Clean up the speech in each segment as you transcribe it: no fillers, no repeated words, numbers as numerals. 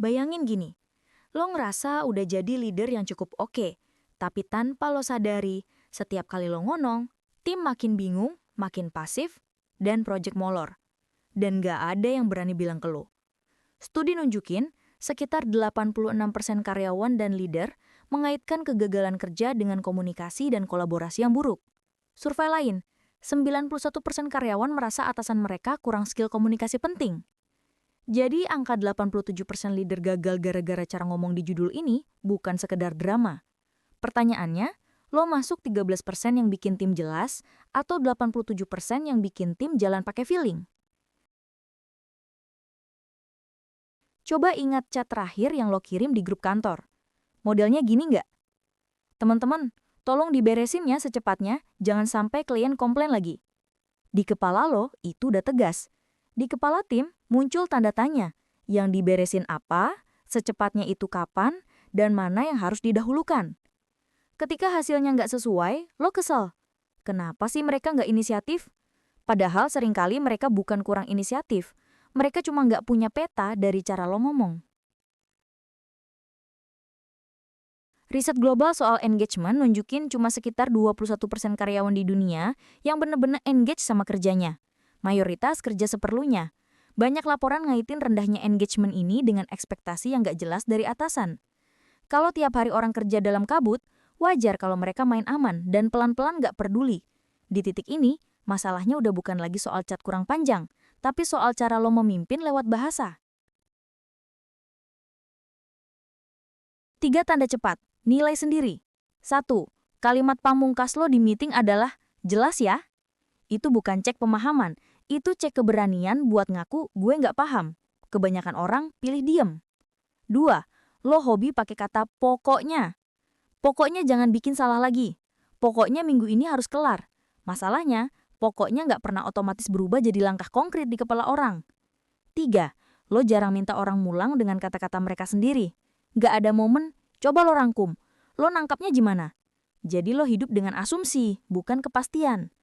Bayangin gini, lo ngerasa udah jadi leader yang cukup oke, tapi tanpa lo sadari, setiap kali lo ngonong, tim makin bingung, makin pasif, dan project molor. Dan gak ada yang berani bilang ke lo. Studi nunjukin, sekitar 86% karyawan dan leader mengaitkan kegagalan kerja dengan komunikasi dan kolaborasi yang buruk. Survei lain, 91% karyawan merasa atasan mereka kurang skill komunikasi penting. Jadi angka 87% leader gagal gara-gara cara ngomong di judul ini bukan sekedar drama. Pertanyaannya, lo masuk 13% yang bikin tim jelas atau 87% yang bikin tim jalan pakai feeling? Coba ingat chat terakhir yang lo kirim di grup kantor. Modelnya gini nggak? Teman-teman, tolong diberesin ya secepatnya, jangan sampai klien komplain lagi. Di kepala lo, itu udah tegas. Di kepala tim, muncul tanda tanya. Yang diberesin apa, secepatnya itu kapan, dan mana yang harus didahulukan. Ketika hasilnya nggak sesuai, lo kesel. Kenapa sih mereka nggak inisiatif? Padahal seringkali mereka bukan kurang inisiatif. Mereka cuma nggak punya peta dari cara lo ngomong. Riset global soal engagement nunjukin cuma sekitar 21% karyawan di dunia yang benar-benar engage sama kerjanya. Mayoritas kerja seperlunya. Banyak laporan ngaitin rendahnya engagement ini dengan ekspektasi yang gak jelas dari atasan. Kalau tiap hari orang kerja dalam kabut, wajar kalau mereka main aman dan pelan-pelan gak peduli. Di titik ini, masalahnya udah bukan lagi soal chat kurang panjang, tapi soal cara lo memimpin lewat bahasa. 3 tanda cepat. Nilai sendiri. 1. Kalimat pamungkas lo di meeting adalah, jelas ya? Itu bukan cek pemahaman, itu cek keberanian buat ngaku gue nggak paham. Kebanyakan orang pilih diem. 2. Lo hobi pakai kata pokoknya. Pokoknya jangan bikin salah lagi. Pokoknya minggu ini harus kelar. Masalahnya, pokoknya nggak pernah otomatis berubah jadi langkah konkret di kepala orang. 3. Lo jarang minta orang mulang dengan kata-kata mereka sendiri. Nggak ada momen, coba lo rangkum. Lo nangkapnya gimana? Jadi lo hidup dengan asumsi, bukan kepastian.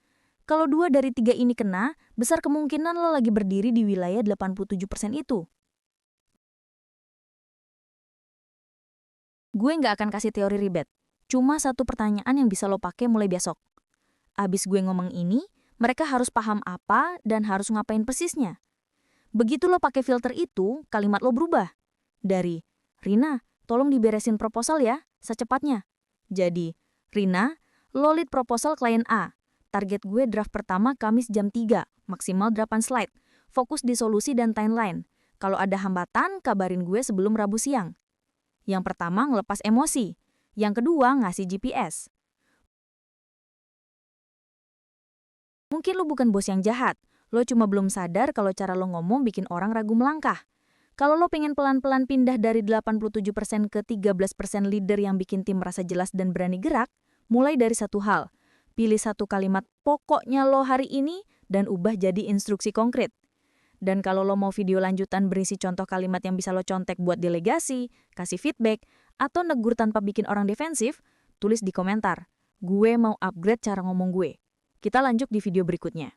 Kalau 2 dari 3 ini kena, besar kemungkinan lo lagi berdiri di wilayah 87% itu. Gue nggak akan kasih teori ribet. Cuma satu pertanyaan yang bisa lo pakai mulai besok. Abis gue ngomong ini, mereka harus paham apa dan harus ngapain persisnya. Begitu lo pakai filter itu, kalimat lo berubah. Dari, Rina, tolong diberesin proposal ya, secepatnya. Jadi, Rina, lo lead proposal klien A. Target gue draft pertama Kamis jam 3, maksimal 8 slide. Fokus di solusi dan timeline. Kalau ada hambatan, kabarin gue sebelum Rabu siang. Yang pertama ngelepas emosi. Yang kedua ngasih GPS. Mungkin lo bukan bos yang jahat. Lo cuma belum sadar kalau cara lo ngomong bikin orang ragu melangkah. Kalau lo pengen pelan-pelan pindah dari 87% ke 13% leader yang bikin tim merasa jelas dan berani gerak, mulai dari satu hal. Pilih satu kalimat pokoknya lo hari ini dan ubah jadi instruksi konkret. Dan kalau lo mau video lanjutan berisi contoh kalimat yang bisa lo contek buat delegasi, kasih feedback, atau negur tanpa bikin orang defensif, tulis di komentar. Gue mau upgrade cara ngomong gue. Kita lanjut di video berikutnya.